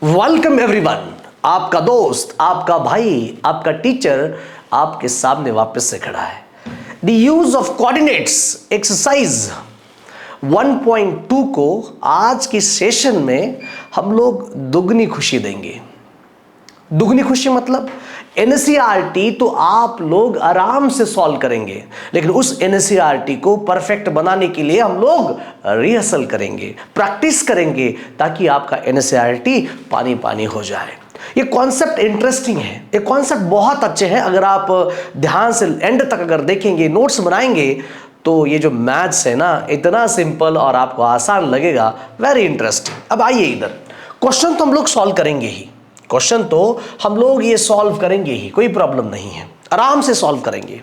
Welcome everyone, आपका दोस्त, आपका भाई, आपका टीचर आपके सामने वापस से खड़ा है। The use of coordinates exercise 1.2 को आज की सेशन में हम लोग दुगनी खुशी देंगे। दुगनी खुशी मतलब एनसीईआरटी तो आप लोग आराम से सॉल्व करेंगे, लेकिन उस एनसीईआरटी को परफेक्ट बनाने के लिए हम लोग रिहर्सल करेंगे, प्रैक्टिस करेंगे, ताकि आपका एनसीईआरटी पानी पानी हो जाए। ये कॉन्सेप्ट इंटरेस्टिंग है, ये कॉन्सेप्ट बहुत अच्छे हैं। अगर आप ध्यान से एंड तक अगर देखेंगे, नोट्स बनाएंगे, तो ये जो मैथ्स है ना, इतना सिंपल और आपको आसान लगेगा। Very interesting. अब आइए इधर, क्वेश्चन तो हम लोग सॉल्व करेंगे ही, क्वेश्चन तो हम लोग ये सॉल्व करेंगे ही, कोई प्रॉब्लम नहीं है, आराम से सॉल्व करेंगे,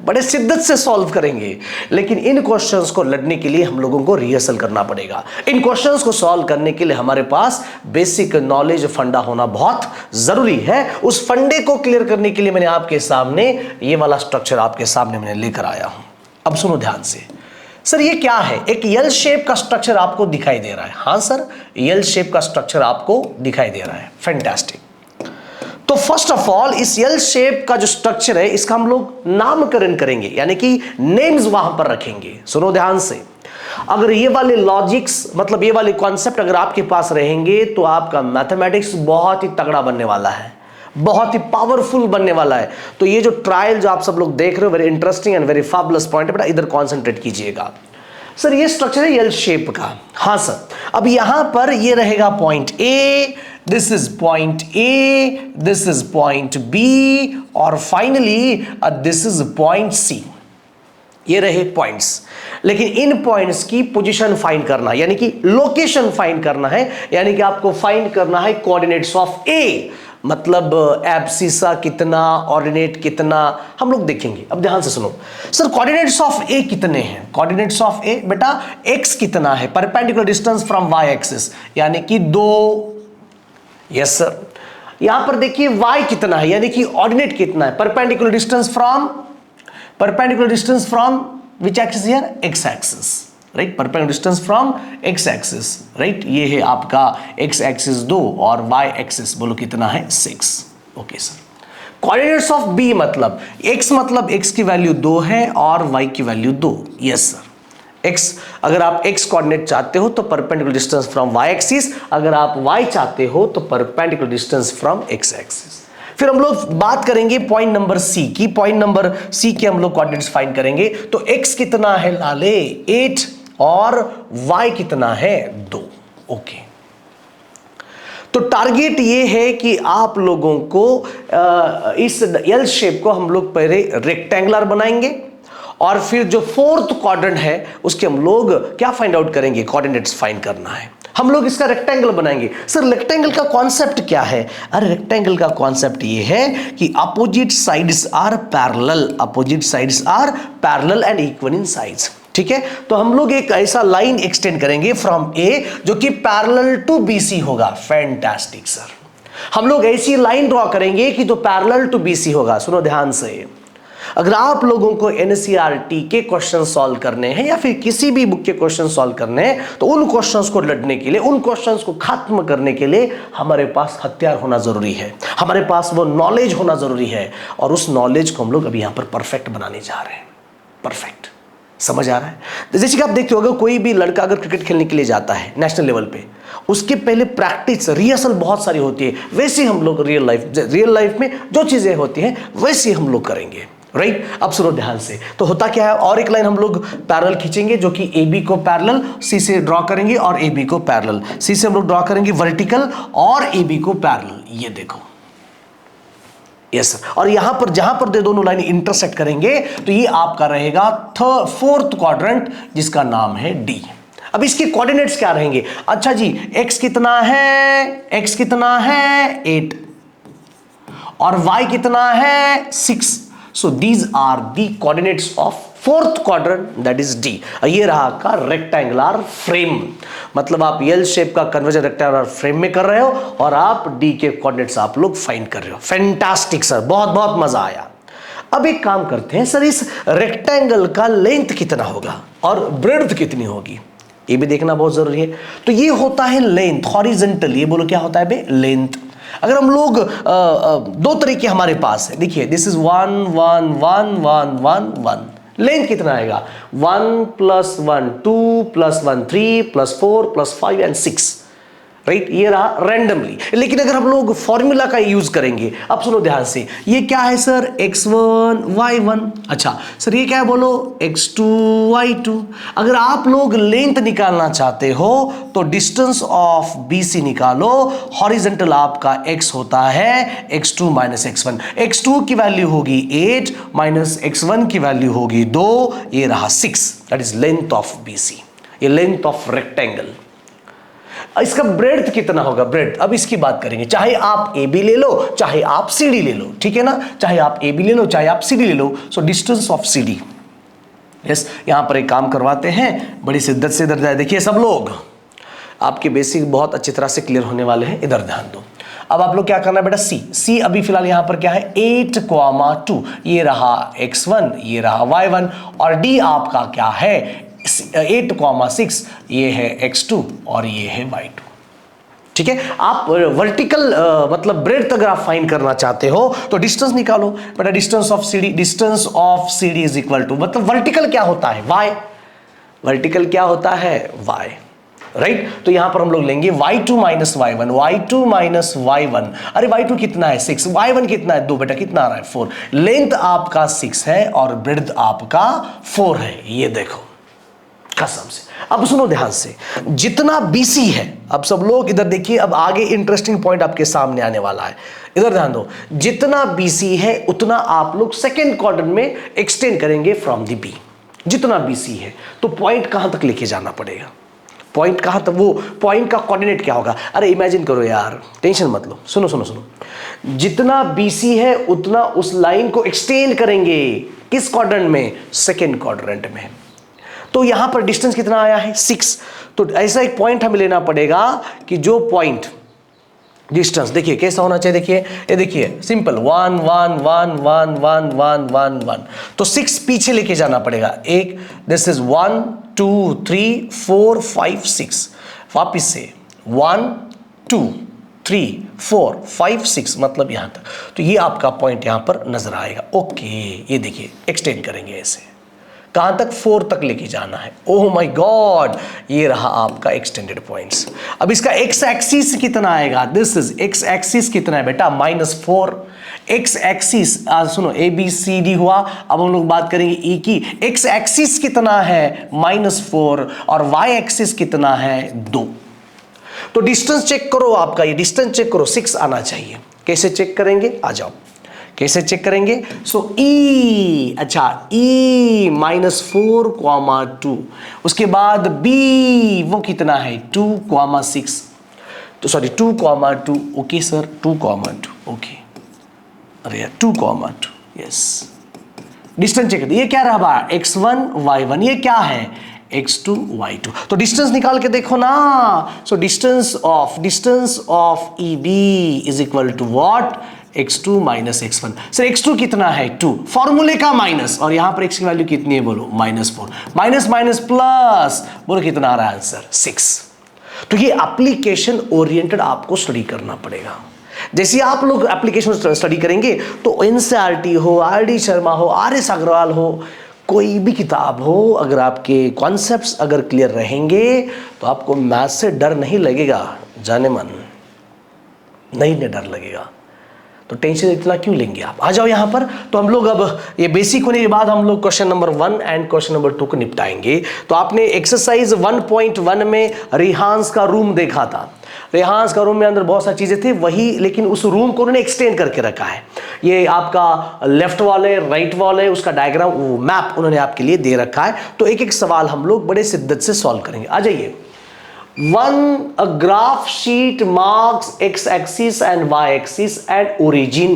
बड़े शिद्दत से सॉल्व करेंगे। लेकिन इन क्वेश्चंस को लड़ने के लिए हम लोगों को रिहर्सल करना पड़ेगा। इन क्वेश्चंस को सॉल्व करने के लिए हमारे पास बेसिक नॉलेज फंडा होना बहुत जरूरी है। उस फंडे को क्लियर करने के लिए मैंने आपके सामने ये वाला स्ट्रक्चर आपके सामने मैंने लेकर आया हूं। अब सुनो ध्यान से। सर ये क्या है? एक एल शेप का स्ट्रक्चर आपको दिखाई दे रहा है। हाँ सर, एल शेप का स्ट्रक्चर आपको दिखाई दे रहा है। फैंटास्टिक। तो फर्स्ट ऑफ ऑल इस एल शेप का जो स्ट्रक्चर है, इसका हम लोग नामकरण करेंगे, यानी कि नेम्स वहां पर रखेंगे। सुनो ध्यान से। अगर ये वाले लॉजिक्स मतलब ये वाले कॉन्सेप्ट अगर आपके पास रहेंगे, तो आपका मैथमेटिक्स बहुत ही तगड़ा बनने वाला है, बहुत ही पावरफुल बनने वाला है। तो ये जो ट्रायल जो आप सब लोग देख रहे हो, very interesting and very fabulous point है बेटा, इधर कॉन्सेंट्रेट कीजिएगा। सर ये स्ट्रक्चर है एल शेप का। हाँ सर, अब यहां पर ये रहेगा point A, this is point A, this is point B, और finally this is point C. ये रहे पॉइंट्स। लेकिन इन पॉइंट्स की पोजीशन फाइंड करना, यानी कि लोकेशन फाइंड करना है, यानी कि आपको फाइंड करना है कोऑर्डिनेट्स ऑफ ए, मतलब एब्सिसा कितना, ऑर्डिनेट कितना, हम लोग देखेंगे। अब ध्यान से सुनो। सर कोऑर्डिनेट्स ऑफ ए कितने हैं? कोऑर्डिनेट्स ऑफ ए बेटा एक्स कितना है? Perpendicular distance from y axis, यानी कि 2। Yes sir. यहां पर देखिए वाई कितना है, यानी कि ऑर्डिनेट कितना है? Perpendicular distance from which axis here? X axis, right? Perpendicular distance from x axis, right? ये है आपका एक्स एक्सिस 2 और वाई एक्सिस बोलो कितना है? 6। Okay sir. Coordinates of B मतलब एक्स की वैल्यू 2 है और वाई की वैल्यू 2। Yes sir. एक्स, अगर आप एक्स कोऑर्डिनेट चाहते हो तो perpendicular distance from y axis, अगर आप वाई चाहते हो तो perpendicular distance from x axis. फिर हम लोग बात करेंगे पॉइंट नंबर सी की। पॉइंट नंबर सी के हम लोग कोऑर्डिनेट्स फाइंड करेंगे। तो एक्स कितना है लाले? 8, और y कितना है? 2। ओके। तो टारगेट ये है कि आप लोगों को इस एल शेप को हम लोग पहले रेक्टेंगुलर बनाएंगे, और फिर जो फोर्थ क्वाड्रेंट है उसके हम लोग क्या फाइंड आउट करेंगे? कोऑर्डिनेट्स फाइंड करना है। हम लोग इसका रेक्टेंगल बनाएंगे। सर रेक्टेंगल का कॉन्सेप्ट क्या है? अरे रेक्टेंगल का कॉन्सेप्ट ये है कि opposite sides are parallel and equal in sides. ठीक है, तो हम लोग एक ऐसा लाइन एक्सटेंड करेंगे फ्रॉम ए जो कि पैरेलल टू बीसी होगा। Fantastic sir. हम लोग ऐसी लाइन ड्रॉ करेंगे कि जो पैरेलल टू बीसी होगा। सुनो ध्यान से। अगर आप लोगों को एनसीईआरटी के क्वेश्चन सॉल्व करने हैं या फिर किसी भी बुक के क्वेश्चन सॉल्व करने हैं, तो उन क्वेश्चंस को लड़ने के लिए, उन क्वेश्चंस को खत्म करने के लिए हमारे पास हथियार होना जरूरी है, हमारे पास वो नॉलेज होना जरूरी है, और उस नॉलेज को हम लोग अभी यहां पर परफेक्ट बनाने जा रहे हैं। परफेक्ट समझ आ रहा है? जैसे कि आप देखते हो, कोई भी लड़का अगर क्रिकेट खेलने के लिए जाता है नेशनल लेवल पे, उसके पहले प्रैक्टिस रिहर्सल बहुत सारी होती है। वैसे हम लोग रियल लाइफ में जो चीजें होती हैं वैसे हम लोग करेंगे, राइट? अब सुनो ध्यान से। तो होता क्या है, और एक लाइन हम लोग पैरेलल खींचेंगे जो कि ए बी को पैरेलल सी से ड्रॉ करेंगे, और ए बी को पैरेलल सी से हम लोग ड्रॉ करेंगे वर्टिकल, और ए बी को पैरेलल। ये देखो, यस सर। और यहां पर जहां पर दोनों लाइन इंटरसेक्ट करेंगे तो ये आपका रहेगा फोर्थ क्वाड्रेंट, जिसका नाम है डी। अब इसके कोऑर्डिनेट्स क्या रहेंगे? अच्छा जी, x कितना है? 8, और y कितना है? 6। So these are the coordinates of fourth quadrant, that is D। ये रहा का रेक्टेंगुलर फ्रेम, मतलब आप एल शेप का कन्वर्जन रेक्टेंगुलर फ्रेम में कर रहे हो और आप डी के कोऑर्डिनेट्स आप लोग फाइंड कर रहे हो। फैंटास्टिक सर, बहुत बहुत मजा आया। अब एक काम करते हैं सर, इस रेक्टेंगल का लेंथ कितना होगा और ब्रेड्थ कितनी होगी? ये भी देखना बहुत जरूरी है। तो ये होता है लेंथ, हॉरिजेंटल, ये बोलो क्या होता है बे, लेंथ। अगर हम लोग दो तरीके हमारे पास है, देखिए दिस इज 1 1 1 1 1 1, लेंथ कितना आएगा 1 + 1 2 + 1 3 + 4 + 5 एंड 6, राइट। ये रहा रैंडमली। लेकिन अगर हम लोग फॉर्मूला का यूज करेंगे, अब सुनो ध्यान से, ये क्या है सर, x1 y1। अच्छा सर ये क्या है बोलो, x2 y2। अगर आप लोग लेंथ निकालना चाहते हो तो डिस्टेंस ऑफ BC निकालो, हॉरिजेंटल आपका x होता है x2 - x1। x2 की वैल्यू होगी 8 माइनस x1 की वैल्यू होगी 2, ये रहा 6, that is length of BC। ये लेंथ ऑफ रेक्टेंगल। इसका ब्रेड्थ कितना होगा, ब्रेड्थ, अब इसकी बात करेंगे। चाहे आप AB ले लो, चाहे आप CD ले लो, ठीक है ना, चाहे आप AB ले लो, चाहे आप CD ले लो। So distance of CD, yes. यहां पर एक काम करवाते हैं, बड़ी शिद्दत से इधर जाए, देखिए सब लोग, आपके बेसिक बहुत अच्छी तरह से क्लियर होने वाले हैं, इधर ध्यान दो। अब आप लोग क्या करना है बेटा, C अभी फिलहाल यहां पर क्या है 8, 2, ये रहा x1, ये रहा y1, और D आपका क्या है 8, 6, ये है x2 और ये है y2, ठीक है। आप वर्टिकल मतलब ब्रेड्थ अगर आप फाइंड करना चाहते हो तो डिस्टेंस निकालो बेटा, distance of CD is equal to, मतलब वर्टिकल क्या होता है y, वर्टिकल क्या होता है y, राइट। तो यहां पर हम लोग लेंगे y2 - y1, y2 - y1, अरे y2 कितना है 6, y1 कितना है 2, बेटा कितना आ रहा है 4। लेंथ आपका 6 है और ब्रेड्थ आपका 4 है, ये देखो कसम से। अब सुनो ध्यान से, जितना BC है, अब सब लोग इधर देखिए, अब आगे इंटरेस्टिंग पॉइंट आपके सामने आने वाला है, इधर ध्यान दो। जितना BC है उतना आप लोग सेकेंड क्वाड्रेंट में एक्सटेंड करेंगे फ्रॉम द B। जितना BC है तो पॉइंट कहां तक लेके जाना पड़ेगा, पॉइंट कहां तक, वो पॉइंट का कोऑर्डिनेट क्या होगा। अरे इमेजिन करो यार, टेंशन मत लो, सुनो सुनो सुनो, जितना BC है उतना उस लाइन को एक्सटेंड करेंगे, किस क्वाड्रेंट में, सेकेंड क्वाड्रेंट में। तो यहां पर डिस्टेंस कितना आया है 6। तो ऐसा एक पॉइंट हमें लेना पड़ेगा कि जो पॉइंट डिस्टेंस, देखिए कैसा होना चाहिए, देखिए ये देखिए सिंपल 1 1 1 1 1 1 1 1, तो 6 पीछे लेके जाना पड़ेगा, एक, दिस इज 1 2 3 4 5 6, वापिस से 1 2 3 4 5 6, मतलब यहां तक। तो ये आपका पॉइंट यहां पर नजर आएगा, ओके। ये देखिए एक्सटेंड करेंगे ऐसे, कहां तक 4 तक लेके जाना है, ओह माय गॉड, ये रहा आपका एक्सटेंडेड पॉइंट्स। अब इसका x एक्सिस कितना आएगा, दिस इज x एक्सिस कितना है बेटा -4, x एक्सिस सुनो ABCD हुआ। अब हम लोग बात करेंगे E की, x एक्सिस कितना है -4 और y एक्सिस कितना है 2। तो डिस्टेंस चेक करो, आपका ये डिस्टेंस चेक करो, 6 आना चाहिए। कैसे चेक करेंगे, आ जाओ, कैसे चेक करेंगे। सो E, अच्छा E -4, 2, उसके बाद B वो कितना है 2, 6, तो सॉरी 2, 2, ओके सर 2, 2, ओके, अरे यार 2, 2, यस। डिस्टेंस चेक, ये क्या रहा x1 y1, ये क्या है x2 y2। तो डिस्टेंस निकाल के देखो ना। So distance of EB is equal to what, x2 - x1। Sir x2 कितना है 2, फॉर्मूले का माइनस, और यहां पर x की वैल्यू कितनी है बोलो -4, माइनस माइनस प्लस, बोलो कितना आ रहा है आंसर 6। तो ये एप्लीकेशन ओरिएंटेड आपको स्टडी करना पड़ेगा। जैसे आप लोग एप्लीकेशन स्टडी करेंगे तो NCERT हो, RD शर्मा हो, RS अग्रवाल हो, कोई भी किताब हो, अगर आपके कॉन्सेप्ट्स अगर क्लियर रहेंगे तो आपको मैथ से डर नहीं लगेगा, जाने मन नहीं डर लगेगा। तो टेंशन इतना क्यों लेंगे आप, आ जाओ यहां पर। तो हम लोग अब ये बेसिक होने के बाद हम लोग question number 1 and question number 2 को निपटाएंगे। तो आपने एक्सरसाइज 1.1 में रिहांस का रूम देखा था। रिहांस का रूम में अंदर बहुत सारी चीजें थी वही, लेकिन उस रूम को उन्होंने एक्सटेंड करके रखा है। ये आपका लेफ्ट वॉल है, राइट वॉल है, उसका डायग्राम, वो मैप उन्होंने आपके लिए दे रखा है। तो एक एक सवाल हम लोग बड़े शिद्दत से सॉल्व करेंगे। आ जाइए। a graph sheet marks x axis and y axis at origin,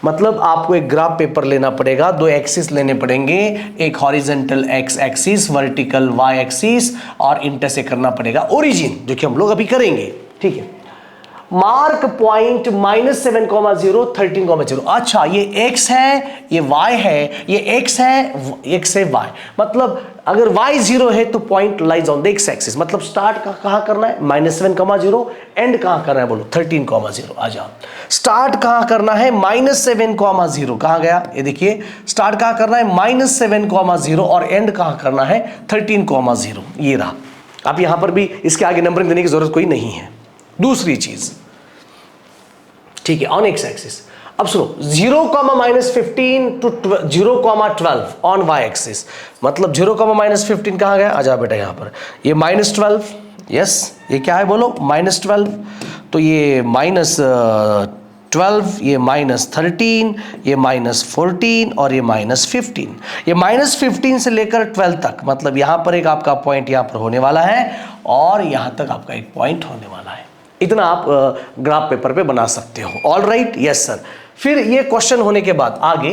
मतलब आपको एक ग्राफ पेपर लेना पड़ेगा, दो एक्सिस लेने पड़ेंगे, एक horizontal x axis, vertical y axis, और इंटरसेक्ट करना पड़ेगा ओरिजिन, जो कि हम लोग अभी करेंगे, ठीक है। Mark point -7,0 13,0। अच्छा, ये x है, ये y है, ये x है, x है y, मतलब अगर y 0 है तो point lies on the x axis. मतलब स्टार्ट कहां करना है -7,0, एंड कहां करना है बोलो 13,0। आ जाओ, स्टार्ट कहां करना है -7,0, कहां गया ये देखिए, स्टार्ट कहां करना है -7,0 और एंड कहां करना है 13,0। ये रहा। अब यहां पर भी इसके आगे नंबरिंग देने की जरूरत कोई नहीं है। दूसरी चीज, ठीक है, ऑन एक्स एक्सिस। अब सुनो, 0,-15 टू 0,12 ऑन वाई एक्सिस, मतलब 0,-15 कहां गया, आ जाओ बेटा यहां पर, ये -12, यस, ये क्या है बोलो -12, तो ये -12, ये -13, ये -14 और ये -15। ये -15 से लेकर 12 तक, मतलब यहां पर एक आपका पॉइंट यहां पर होने वाला है और यहां तक आपका एक पॉइंट होने वाला है। इतना आप ग्राफ पेपर पे बना सकते हो। All right, yes sir. फिर ये क्वेश्चन होने के बाद आगे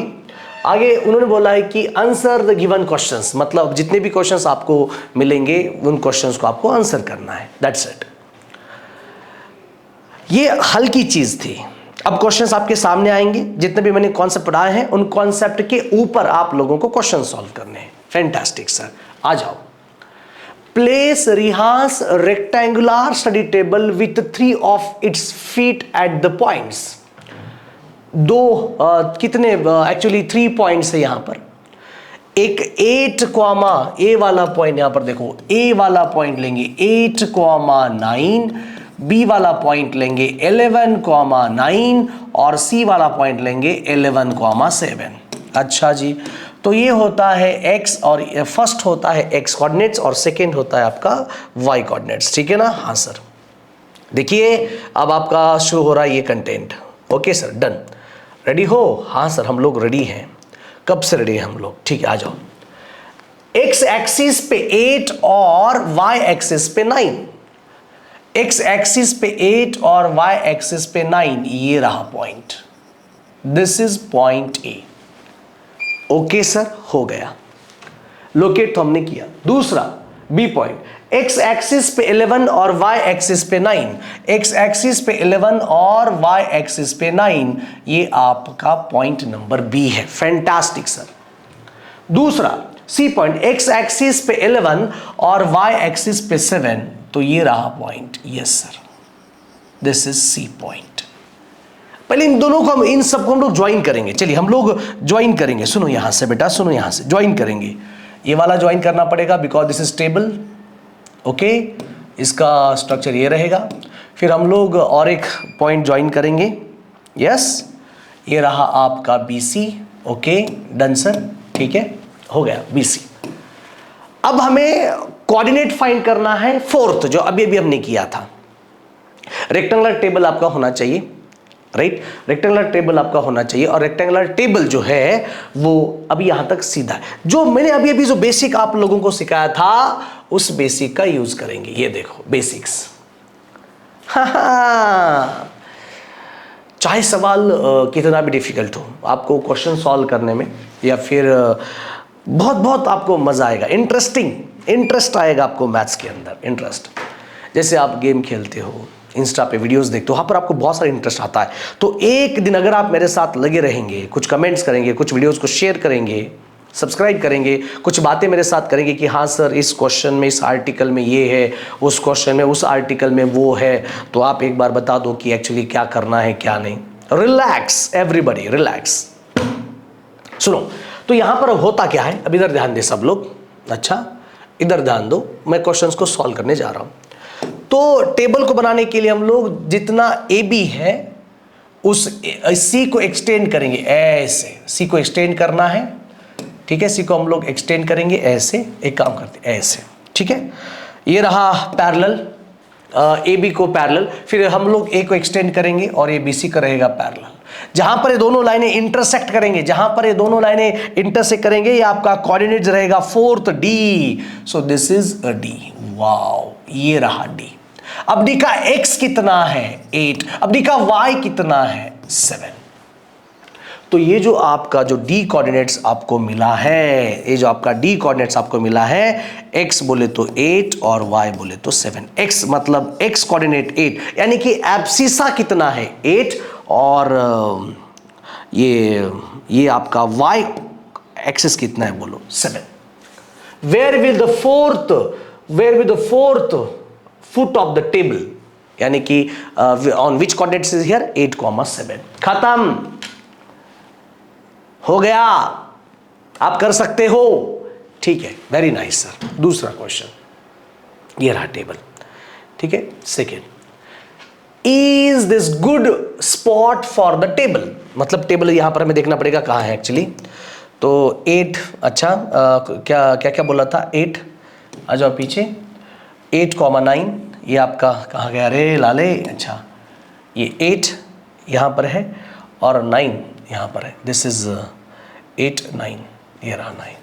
उन्होंने बोला है कि आंसर द गिवन क्वेश्चंस, मतलब जितने भी क्वेश्चंस आपको मिलेंगे उन क्वेश्चंस को आपको आंसर करना है, दैट्स इट। ये हल्की चीज थी। अब क्वेश्चंस आपके सामने आएंगे, जितने भी मैंने कॉन्सेप्ट पढ़ाए हैं उन कॉन्सेप्ट के ऊपर आप लोगों को क्वेश्चन सॉल्व करने हैं। फैंटास्टिक सर, आ जाओ। Place Rihan's rectangular study table with 3 of its feet at the points. कितने एक्चुअली 3 पॉइंट्स है यहां पर। एक 8, ए वाला पॉइंट यहां पर देखो, ए वाला पॉइंट लेंगे 8,9, बी वाला पॉइंट लेंगे 11,9 और सी वाला पॉइंट लेंगे 11,7। अच्छा जी, तो ये होता है x, और फर्स्ट होता है x कोऑर्डिनेट्स और सेकंड होता है आपका y कोऑर्डिनेट्स, ठीक है ना। हाँ सर, देखिए अब आपका शो हो रहा है ये content. Okay sir, done, ready हो। हाँ सर, हम लोग रेडी हैं। कब से रेडी हैं हम लोग, ठीक है, आ जाओ। x एक्सिस पे 8 और y एक्सिस पे 9, x एक्सिस पे 8 और y एक्सिस पे 9, ये रहा point, this is point A. Okay sir, हो गया, लोकेट तो हमने किया। दूसरा बी पॉइंट, एक्स एक्सिस पे 11 और वाई एक्सिस पे 9, एक्स एक्सिस पे 11 और वाई एक्सिस पे 9, ये आपका पॉइंट नंबर बी है। Fantastic sir. दूसरा सी पॉइंट, एक्स एक्सिस पे 11 और वाई एक्सिस पे 7, तो ये रहा point, yes sir, this is C point. पहले इन दोनों को, इन सबको हम लोग ज्वाइन करेंगे। चलिए हम लोग ज्वाइन करेंगे। सुनो यहां से बेटा, सुनो यहां से ज्वाइन करेंगे। ये वाला ज्वाइन करना पड़ेगा because this is table. Okay, इसका स्ट्रक्चर ये रहेगा। फिर हम लोग और एक पॉइंट ज्वाइन करेंगे, यस, ये रहा आपका BC। ओके, डन सर, ठीक है, हो गया BC। अब हमें कोऑर्डिनेट फाइंड करना है फोर्थ, जो अभी अभी हमने किया था। रेक्टेंगुलर टेबल आपका होना चाहिए, राइट, रेक्टेंगुलर टेबल आपका होना चाहिए, और रेक्टेंगुलर टेबल जो है वो अभी यहां तक सीधा है। जो मैंने अभी अभी जो बेसिक आप लोगों को सिखाया था उस बेसिक का यूज करेंगे। ये देखो बेसिक्स, चाहे सवाल कितना भी डिफिकल्ट हो, आपको क्वेश्चन सॉल्व करने में या फिर बहुत बहुत आपको मजा आएगा, इंटरेस्ट आएगा आपको मैथ्स के अंदर। इंटरेस्ट, जैसे आप गेम खेलते हो, इंस्टा पे वीडियोस देखते हो, वहाँ पर आपको बहुत सारा इंटरेस्ट आता है। तो एक दिन अगर आप मेरे साथ लगे रहेंगे, कुछ कमेंट्स करेंगे, कुछ वीडियोस को शेयर करेंगे, सब्सक्राइब करेंगे, कुछ बातें मेरे साथ करेंगे कि हाँ सर इस क्वेश्चन में इस आर्टिकल में ये है, उस क्वेश्चन में उस आर्टिकल में वो है, तो आप एक बार बता दो कि एक्चुअली क्या करना है क्या नहीं। Relax everybody, relax. सुनो, तो यहाँ पर अब होता क्या है, अब इधर ध्यान दे सब लोग। अच्छा, इधर ध्यान दो, मैं क्वेश्चंस को सॉल्व करने जा रहा हूँ। तो टेबल को बनाने के लिए हम लोग जितना AB है उस C को एक्सटेंड करेंगे ऐसे, C को एक्सटेंड करना है, ठीक है, C को हम लोग एक्सटेंड करेंगे ऐसे, एक काम करते हैं ऐसे, ठीक है। ये रहा पैरेलल, AB को पैरेलल, फिर हम लोग A को एक्सटेंड करेंगे और ये BC का रहेगा पैरेलल। जहां पर ये दोनों लाइनें इंटरसेक्ट करेंगे, जहां पर ये दोनों लाइनें इंटरसेक्ट करेंगे, ये आपका कोऑर्डिनेट रहेगा 4th D, so this is a D। Wow, ये रहा D। अब D का X कितना है 8, अब D का Y कितना है 7। तो ये जो आपका जो डी कोऑर्डिनेट्स आपको मिला है, ये जो आपका डी कोऑर्डिनेट्स आपको मिला है, x बोले तो 8 और y बोले तो 7। x मतलब x कोऑर्डिनेट 8, यानी कि एब्सिसा कितना है 8, और ये आपका y एक्सिस कितना है बोलो 7। Where will the fourth foot of the table, यानी कि on which coordinates is here 8,7। खत्म हो गया, आप कर सकते हो, ठीक है, वेरी नाइस सर। दूसरा क्वेश्चन, ये रहा टेबल, ठीक है। Second, is this good spot for the table, मतलब टेबल यहां पर हमें देखना पड़ेगा कहां है एक्चुअली। तो 8, अच्छा क्या क्या क्या बोला था 8, आ जाओ पीछे, 8,9 ये आपका कहाँ गया रे लाले, अच्छा ये 8 यहाँ पर है और 9 यहाँ पर है, दिस इज 8 9, ये रहा 9।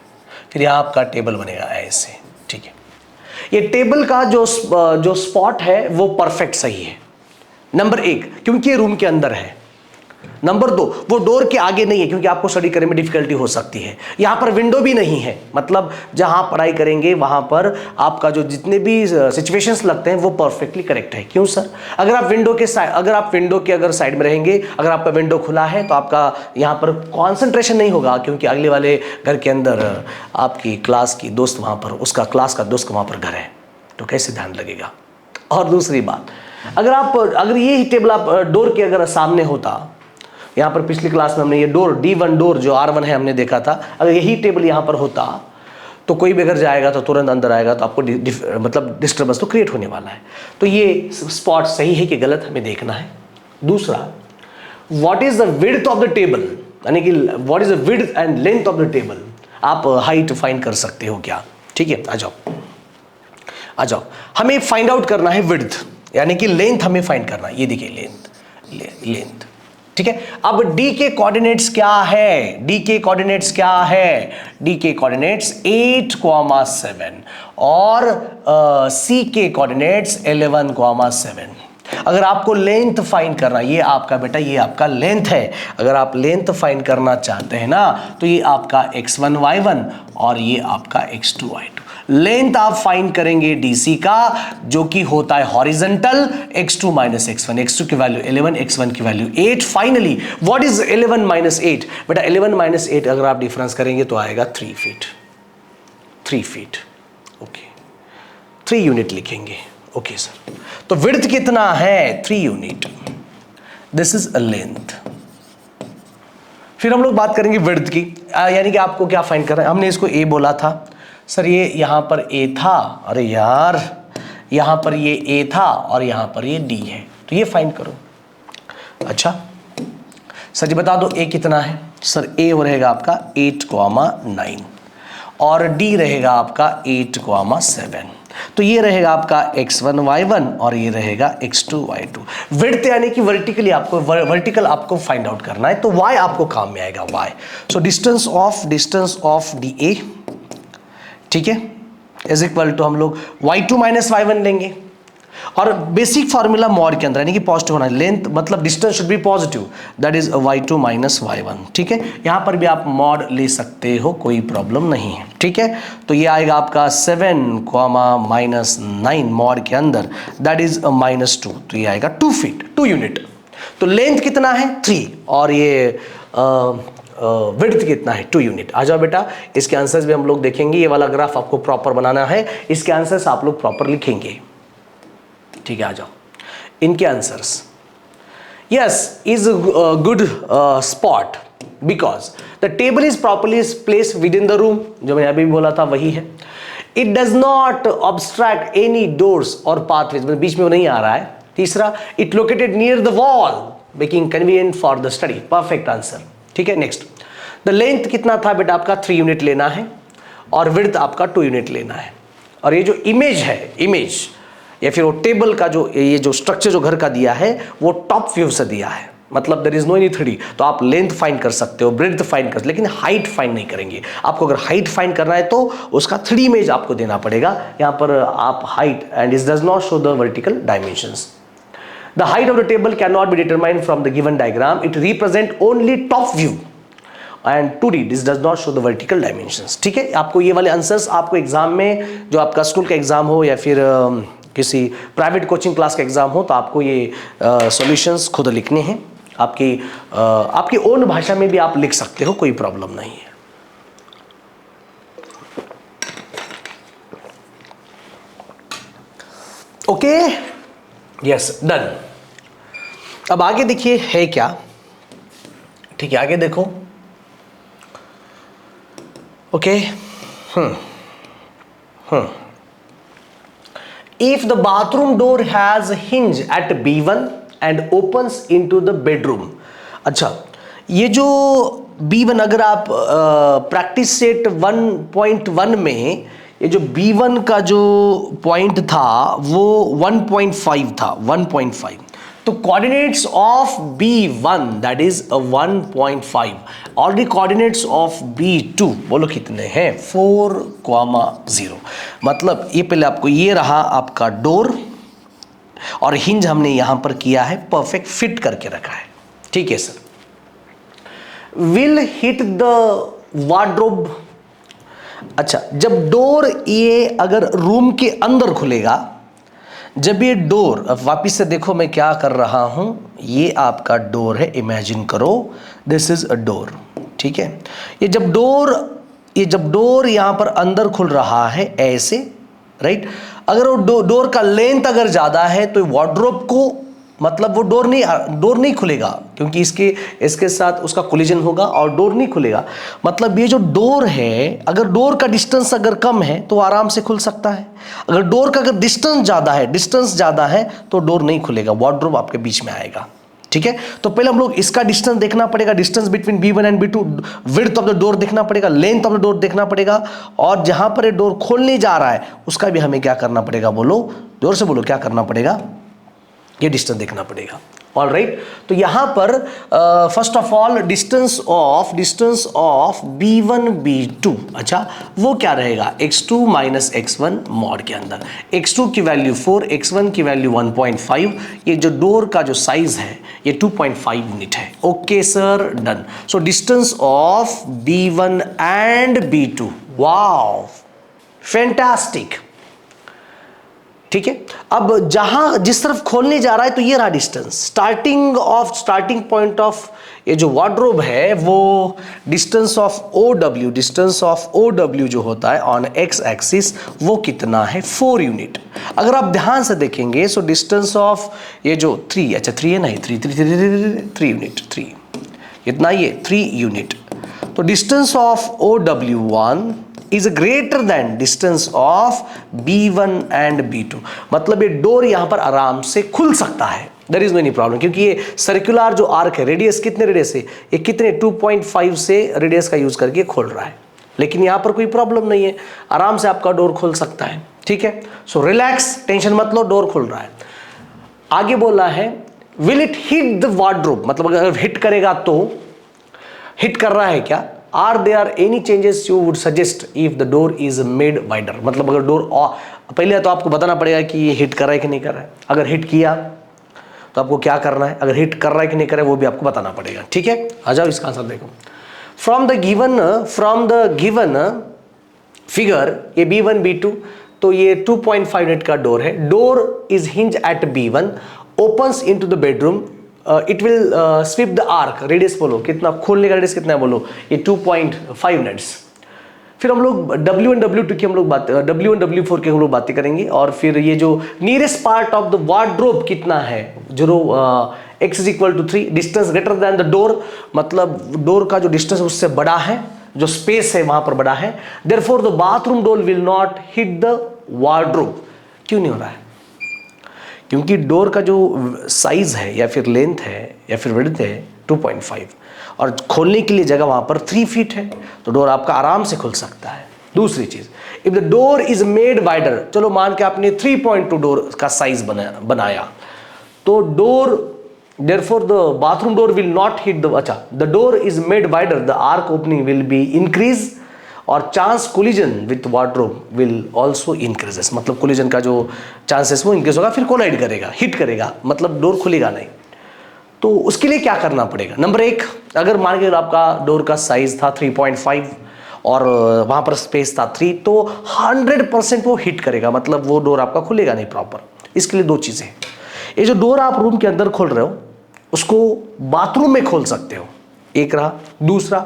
फिर यहाँ आपका टेबल बनेगा ऐसे, ठीक है। ये टेबल का जो स्पॉट है वो परफेक्ट सही है, नंबर 1 क्योंकि ये रूम के अंदर है, नंबर 2 वो डोर के आगे नहीं है क्योंकि आपको स्टडी करने में डिफिकल्टी हो सकती है। यहाँ पर विंडो भी नहीं है, मतलब जहाँ पढ़ाई करेंगे वहाँ पर आपका जो जितने भी सिचुएशंस लगते हैं वो परफेक्टली करेक्ट है। क्यों सर? अगर आप विंडो के साइड में रहेंगे, अगर आपका विंडो खुला है तो आपका यहाँ पर कॉन्सेंट्रेशन नहीं होगा, क्योंकि अगले वाले घर के अंदर आपकी क्लास की दोस्त वहाँ पर, उसका क्लास का दोस्त वहाँ पर घर है, तो कैसे ध्यान लगेगा। और दूसरी बात, अगर ये टेबल आप डोर के अगर सामने होता, यहाँ पर पिछली क्लास में हमने ये डोर D1 डोर जो R1 है हमने देखा था, अगर यही टेबल यहाँ पर होता तो कोई भी अगर जाएगा तो तुरंत अंदर आएगा, तो आपको मतलब डिस्टर्बेंस तो क्रिएट होने वाला है। तो ये स्पॉट सही है कि गलत हमें देखना है। दूसरा, what is the width of the table, यानी कि what is the width and length of the table, आप हाइट फाइंड कर सकते हो क्या, ठीक है। आ जाओ हमें फाइंड आउट करना है विड्थ, यानी कि लेंथ हमें फाइंड करना है। ये देखिए लेंथ, ठीक है। अब d के कोऑर्डिनेट्स क्या है, d के कोऑर्डिनेट्स 8,7 और c के कोऑर्डिनेट्स 11,7। अगर आपको लेंथ फाइंड करना, ये आपका बेटा ये आपका लेंथ है, अगर आप लेंथ फाइंड करना चाहते हैं ना तो ये आपका x1 y1 और ये आपका x2 y2। लेंथ आप फाइंड करेंगे डीसी का, जो कि होता है horizontal, x2 minus x1, x2 की वैल्यू 11, x1 की value 8। Finally what is 11 minus 8, बेटा 11 माइनस 8 अगर आप डिफरेंस करेंगे तो आएगा 3 फीट, ओके 3 यूनिट लिखेंगे, ओके सर। तो विड्थ कितना है 3 unit, this is a length. फिर हम लोग बात करेंगे विड्थ की, यानी कि आपको क्या फाइंड करना है। हमने इसको a बोला था सर, ये यहां पर a था, अरे यार यहां पर ये a था और यहां पर ये d है, तो ये फाइंड करो। अच्छा सर जी बता दो a कितना है, सर a रहेगा आपका 8,9 और d रहेगा आपका 8,7। तो ये रहेगा आपका x1 y1 और ये रहेगा x2 y2। विड्थ यानी कि वर्टिकल आपको फाइंड आउट करना है, तो y आपको काम में आएगा y। So distance of DA, ठीक है, इज इक्वल टू हम लोग y2 माइनस y1 लेंगे, और बेसिक फॉर्मूला मॉड के अंदर यानी कि पॉजिटिव होना है, लेंथ मतलब distance should be positive, that is y2 minus y1, ठीक है। यहां पर भी आप मॉड ले सकते हो, कोई प्रॉब्लम नहीं है, ठीक है। तो ये आएगा आपका 7,-9 मॉड के अंदर, दैट इज -2, तो ये आएगा 2 फीट 2 यूनिट। तो लेंथ कितना है 3 और ये विड्थ कितना है 2 यूनिट। आ जाओ बेटा, इसके आंसर्स भी हम लोग देखेंगे। ये वाला ग्राफ आपको प्रॉपर बनाना है, इसके आंसर्स आप लोग प्रॉपर लिखेंगे, ठीक है। आ जाओ इनके answers. Yes is good spot because the table is properly place with in the room, जो मैंने अभी बोला था वही है। It does not obstruct any doors और पाथवेज, मतलब बीच में वो नहीं आ रहा है। तीसरा, it located near the wall making convenient for the study, perfect answer, ठीक है। नेक्स्ट, द लेंथ कितना था बेटा आपका 3 यूनिट लेना है और विड्थ आपका 2 यूनिट लेना है। और ये जो इमेज है, इमेज या फिर वो टेबल का जो ये जो स्ट्रक्चर जो घर का दिया है वो टॉप व्यू से दिया है, मतलब there is no any 3D। तो आप लेंथ फाइंड कर सकते हो, ब्रेड्थ फाइंड कर, लेकिन हाइट फाइंड नहीं करेंगे। आपको अगर हाइट फाइंड करना है तो उसका 3D इमेज आपको देना पड़ेगा। यहाँ पर आप height and it does not show the vertical dimensions. The height of the table cannot be determined from the given diagram. It represent only top view. And 2D this does not show the vertical dimensions. ठीक है, आपको ये वाले answers आपको exam में, जो आपका school का एग्जाम हो या फिर किसी प्राइवेट कोचिंग क्लास का एग्जाम हो, तो आपको ये सॉल्यूशंस खुद लिखने हैं। आपकी ओन भाषा में भी आप लिख सकते हो, कोई प्रॉब्लम नहीं है। Okay, yes, done. अब आगे देखिए है क्या। ठीक है, आगे देखो। Okay, if the bathroom door has hinge at B1 and opens into the bedroom. अच्छा, ये जो B1, अगर आप प्रैक्टिस सेट 1.1 में ये जो B1 का जो पॉइंट था वो 1.5 था, 1.5। तो coordinates of B1 that is 1.5 और द कोऑर्डिनेट्स ऑफ B2 बोलो कितने हैं, 4,0। मतलब ये पहले आपको ये रहा आपका डोर और हिंज हमने यहां पर किया है, परफेक्ट फिट करके रखा है। ठीक है sir. Will hit the wardrobe. अच्छा, जब डोर ये अगर रूम के अंदर खुलेगा, जब ये डोर, अब वापिस से देखो मैं क्या कर रहा हूं, ये आपका डोर है, इमेजिन करो दिस इज अ डोर। ठीक है, ये जब डोर यहां पर अंदर खुल रहा है ऐसे, राइट, अगर वो डोर का लेंथ अगर ज्यादा है तो वार्डरोब को, मतलब वो डोर नहीं खुलेगा, क्योंकि इसके साथ उसका कोलिजन होगा और डोर नहीं खुलेगा। मतलब ये जो डोर है, अगर डोर का डिस्टेंस अगर कम है तो आराम से खुल सकता है। अगर डोर का अगर डिस्टेंस ज्यादा है तो डोर नहीं खुलेगा, वार्डरोब आपके बीच में आएगा। ठीक है, तो पहले हम लोग इसका डिस्टेंस देखना पड़ेगा, distance between B1 and B2, width of the door देखना पड़ेगा, लेंथ ऑफ द डोर देखना पड़ेगा, और जहां पर ये डोर खोलने जा रहा है उसका भी हमें क्या करना पड़ेगा, बोलो जोर से बोलो, क्या करना पड़ेगा, ये डिस्टेंस देखना पड़ेगा। ऑल राइट, तो यहां पर first of all distance of B1 B2, अच्छा वो क्या रहेगा, x2 माइनस x1 मॉड के अंदर, x2 की वैल्यू 4, x1 की वैल्यू 1.5। ये जो डोर का जो साइज है ये 2.5 यूनिट है। Okay sir, done. So distance of B1 and B2, wow fantastic. ठीक है, अब जिस तरफ खोलने जा रहा है तो ये रहा डिस्टेंस, स्टार्टिंग पॉइंट ऑफ ये जो वार्डरोब है वो डिस्टेंस ऑफ OW जो होता है ऑन x एक्सिस वो कितना है, 4 यूनिट। अगर आप ध्यान से देखेंगे सो डिस्टेंस ऑफ ये जो 3, अच्छा 3 है नहीं, 3 यूनिट, 3 इतना, ये 3 यूनिट। तो distance of OW1 is greater than distance of B1 and B2। मतलब ये डोर यहां पर आराम से खुल सकता है, there is no any problem, क्योंकि ये सर्कुलर जो आर्क है, रेडियस कितने रेडियस है, ये कितने 2.5 से रेडियस का यूज करके खोल रहा है, लेकिन यहां पर कोई प्रॉब्लम नहीं है, आराम से आपका डोर खुल सकता है। ठीक है, सो रिलैक्स, टेंशन मत लो, डोर खुल रहा है। आगे बोला है will it hit the wardrobe, मतलब अगर हिट करेगा तो, हिट कर रहा है क्या, Are there any changes you would suggest if the door is made wider? मतलब अगर डोर, पहले तो आपको बताना पड़ेगा कि ये हिट कर रहा है कि नहीं कर रहा है। अगर हिट किया तो आपको क्या करना है, अगर हिट कर रहा है कि नहीं कर रहा है वो भी आपको बताना पड़ेगा। ठीक है, आ जाओ इसका आंसर देखो। फ्रॉम द गिवन फिगर, ये B1 B2, तो ये 2.5 यूनिट का डोर है। Door is hinge at B1, opens into the bedroom, it will sweep the arc, radius बोलो कितना, खोलने का रेडियस कितना है बोलो, ये 2.5 यूनिट्स। फिर हम लोग W1 W2 की हम लोग W1 W4 की हम लोग बातें करेंगे, और फिर ये जो nearest part of the wardrobe कितना है, जो x is equal to 3, distance greater than the door, मतलब डोर का जो डिस्टेंस उससे बड़ा है, जो स्पेस है वहां पर बड़ा है। Therefore the bathroom door will not hit the wardrobe. क्यों नहीं हो रहा है, क्योंकि डोर का जो साइज है या फिर लेंथ है या फिर विड्थ है 2.5, और खोलने के लिए जगह वहां पर 3 फीट है, तो डोर आपका आराम से खुल सकता है। दूसरी चीज, if the door is made wider, चलो मान के आपने 3.2 डोर का साइज बनाया, तो door, therefore the bathroom door will not hit the, अच्छा the door is made wider, the arc opening will be increase, और chance collision with wardrobe will also increases, मतलब कोलिजन का जो चांसेस वो increase होगा, फिर कोलाइड करेगा, hit करेगा, मतलब डोर खुलेगा नहीं। तो उसके लिए क्या करना पड़ेगा? नंबर 1, अगर मान के आपका डोर का साइज था 3.5 और वहां पर स्पेस था 3, तो 100% वो हिट करेगा, मतलब वो डोर आपका खुलेगा नहीं प्रॉपर। इसके लिए 2 चीजें, ये जो डोर आप रूम के अंदर खोल रहे हो उसको बाथरूम में खोल सकते हो, एक रहा। दूसरा,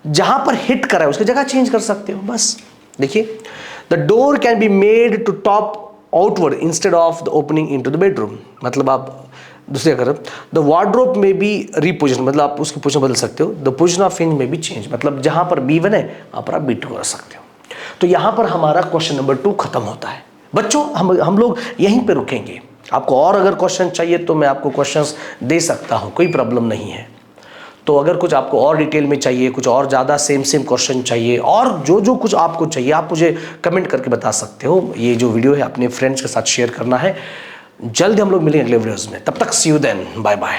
जहां पर हिट करा है उसकी जगह चेंज कर सकते हो, बस। देखिए, the door can be made to top outward instead of the opening into the bedroom. मतलब आप दूसरे अगर द वार्डरोब में भी रीपोजिशन, मतलब आप उसकी पोजीशन बदल सकते हो। द पोजीशन ऑफ हिंज में भी चेंज, मतलब जहां पर B1 है वहां पर आप B2 कर सकते हो। तो यहां पर हमारा क्वेश्चन नंबर 2 खत्म होता है। बच्चों, हम लोग यहीं पे रुकेंगे। आपको और अगर क्वेश्चन चाहिए तो मैं आपको क्वेश्चंस दे सकता हूं, कोई प्रॉब्लम नहीं है। तो अगर कुछ आपको और डिटेल में चाहिए, कुछ और ज़्यादा सेम क्वेश्चन चाहिए, और जो कुछ आपको चाहिए आप मुझे कमेंट करके बता सकते हो। ये जो वीडियो है अपने फ्रेंड्स के साथ शेयर करना है। जल्द हम लोग मिलेंगे अगले वीडियोज़ में, तब तक सी यू देन, बाय बाय।